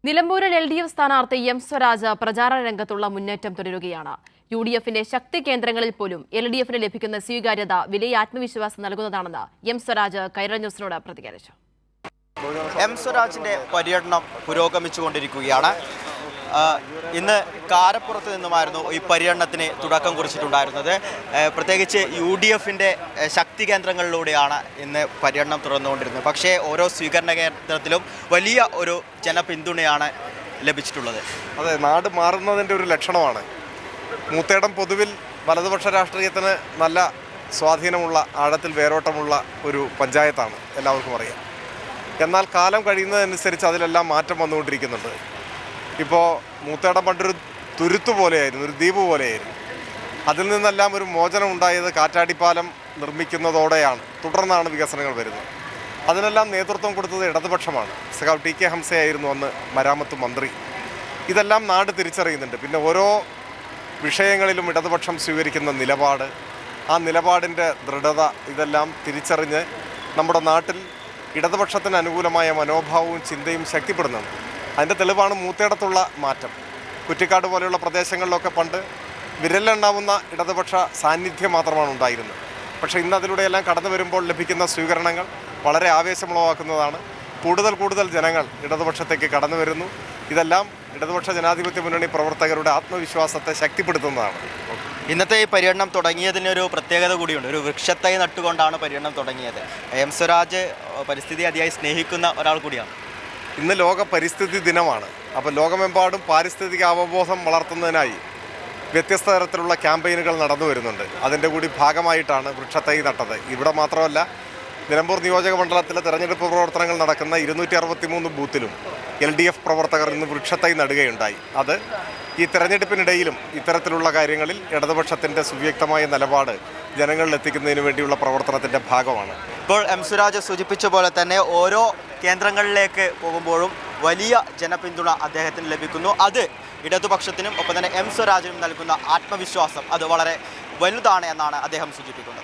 നിലമ്പൂരിൽ LDF സ്ഥാനാർത്ഥി M Swaraj പ്രചാരണ രംഗത്തുള്ള മുന്നേറ്റം തുടരുകയാണ്. UDFന്റെ ശക്തി കേന്ദ്രങ്ങളിൽ പോലും LDFന് ലഭിക്കുന്ന സ്വീകാര്യത വലിയ ആത്മവിശ്വാസം നൽകുന്നതാണെന്ന് എം സ്വരാജ് കൈരളി ന്യൂസിനോട് പ്രതികരിച്ചു. എം സ്വരാജിന്റെ പര്യടനം പുരോഗമിച്ചുകൊണ്ടിരിക്കുകയാണ്. ഇന്ന് കാരപ്പുറത്ത് നിന്നുമായിരുന്നു ഈ പര്യടനത്തിന് തുടക്കം കുറിച്ചിട്ടുണ്ടായിരുന്നത്. പ്രത്യേകിച്ച് UDFന്റെ ശക്തി കേന്ദ്രങ്ങളിലൂടെയാണ് ഇന്ന് പര്യടനം തുടർന്നുകൊണ്ടിരുന്നത്. പക്ഷേ ഓരോ സ്വീകരണ കേന്ദ്രത്തിലും വലിയ ഒരു ജനപിന്തുണയാണ് ലഭിച്ചിട്ടുള്ളത്. അതെ, നാട് മാറുന്നതിൻ്റെ ഒരു ലക്ഷണമാണ്. മൂത്തേടം പൊതുവിൽ വലതുപക്ഷ രാഷ്ട്രീയത്തിന് നല്ല സ്വാധീനമുള്ള, ആഴത്തിൽ വേരോട്ടമുള്ള ഒരു പഞ്ചായത്താണ്, എല്ലാവർക്കും അറിയാം. എന്നാൽ കാലം കഴിയുന്നതനുസരിച്ച് അതിലെല്ലാം മാറ്റം വന്നുകൊണ്ടിരിക്കുന്നുണ്ട്. ഇപ്പോൾ മൂത്തേടം പണ്ടൊരു തുരുത്തു പോലെയായിരുന്നു, ഒരു ദ്വീപ് പോലെയായിരുന്നു. അതിൽ നിന്നെല്ലാം ഒരു മോചനം ഉണ്ടായത് കാറ്റാടിപ്പാലം നിർമ്മിക്കുന്നതോടെയാണ്. തുടർന്നാണ് വികസനങ്ങൾ വരുന്നത്. അതിനെല്ലാം നേതൃത്വം കൊടുത്തത് ഇടതുപക്ഷമാണ്. സഖാവ് TK ഹംസയായിരുന്നു അന്ന് മരാമത്ത് മന്ത്രി. ഇതെല്ലാം നാട് തിരിച്ചറിയുന്നുണ്ട്. പിന്നെ ഓരോ വിഷയങ്ങളിലും ഇടതുപക്ഷം സ്വീകരിക്കുന്ന നിലപാട്, ആ നിലപാടിൻ്റെ ദൃഢത, ഇതെല്ലാം തിരിച്ചറിഞ്ഞ് നമ്മുടെ നാട്ടിൽ ഇടതുപക്ഷത്തിന് അനുകൂലമായ മനോഭാവവും ചിന്തയും ശക്തിപ്പെടുന്നുണ്ട്. അതിൻ്റെ തെളിവാണ് മൂത്തേടത്തുള്ള മാറ്റം. കുറ്റിക്കാട് പോലെയുള്ള പ്രദേശങ്ങളിലൊക്കെ പണ്ട് വിരലെണ്ണാവുന്ന ഇടതുപക്ഷ സാന്നിധ്യം മാത്രമാണ് ഉണ്ടായിരുന്നത്. പക്ഷേ ഇന്ന് അതിലൂടെയെല്ലാം കടന്നു വരുമ്പോൾ ലഭിക്കുന്ന സ്വീകരണങ്ങൾ വളരെ ആവേശമുളവാക്കുന്നതാണ്. കൂടുതൽ ജനങ്ങൾ ഇടതുപക്ഷത്തേക്ക് കടന്നു വരുന്നു. ഇതെല്ലാം ഇടതുപക്ഷ ജനാധിപത്യ മുന്നണി പ്രവർത്തകരുടെ ആത്മവിശ്വാസത്തെ ശക്തിപ്പെടുത്തുന്നതാണ്. ഇന്നത്തെ ഈ പര്യടനം തുടങ്ങിയതിനൊരു പ്രത്യേകത കൂടിയുണ്ട്. ഒരു വൃക്ഷത്തൈ നട്ടുകൊണ്ടാണ് പര്യടനം തുടങ്ങിയത്. എം സ്വരാജ് പരിസ്ഥിതി അതിയായി സ്നേഹിക്കുന്ന ഒരാൾ കൂടിയാണ്. ഇന്ന് ലോക പരിസ്ഥിതി ദിനമാണ്. അപ്പോൾ ലോകമെമ്പാടും പാരിസ്ഥിതിക അവബോധം വളർത്തുന്നതിനായി വ്യത്യസ്ത തരത്തിലുള്ള ക്യാമ്പയിനുകൾ നടന്നു വരുന്നുണ്ട്. അതിൻ്റെ കൂടി ഭാഗമായിട്ടാണ് വൃക്ഷത്തൈ നട്ടത്. ഇവിടെ മാത്രമല്ല, നിലമ്പൂർ നിയോജക മണ്ഡലത്തിലെ തെരഞ്ഞെടുപ്പ് പ്രവർത്തനങ്ങൾ നടക്കുന്ന 263 ബൂത്തിലും LDF പ്രവർത്തകർ ഇന്ന് വൃക്ഷത്തൈ നടുകയുണ്ടായി. അത് ഈ തെരഞ്ഞെടുപ്പിനിടയിലും ഇത്തരത്തിലുള്ള കാര്യങ്ങളിൽ ഇടതുപക്ഷത്തിൻ്റെ സുവ്യക്തമായ നിലപാട് ജനങ്ങളിൽ എത്തിക്കുന്നതിന് വേണ്ടിയുള്ള പ്രവർത്തനത്തിൻ്റെ ഭാഗമാണ്. ഇപ്പോൾ എം സ്വരാജ് സൂചിപ്പിച്ച പോലെ തന്നെ ഓരോ കേന്ദ്രങ്ങളിലേക്ക് പോകുമ്പോഴും വലിയ ജനപിന്തുണ അദ്ദേഹത്തിന് ലഭിക്കുന്നു. അത് ഇടതുപക്ഷത്തിനും ഒപ്പം തന്നെ എം സ്വരാജിനും നൽകുന്ന ആത്മവിശ്വാസം അത് വളരെ വലുതാണ് എന്നാണ് അദ്ദേഹം സൂചിപ്പിക്കുന്നത്.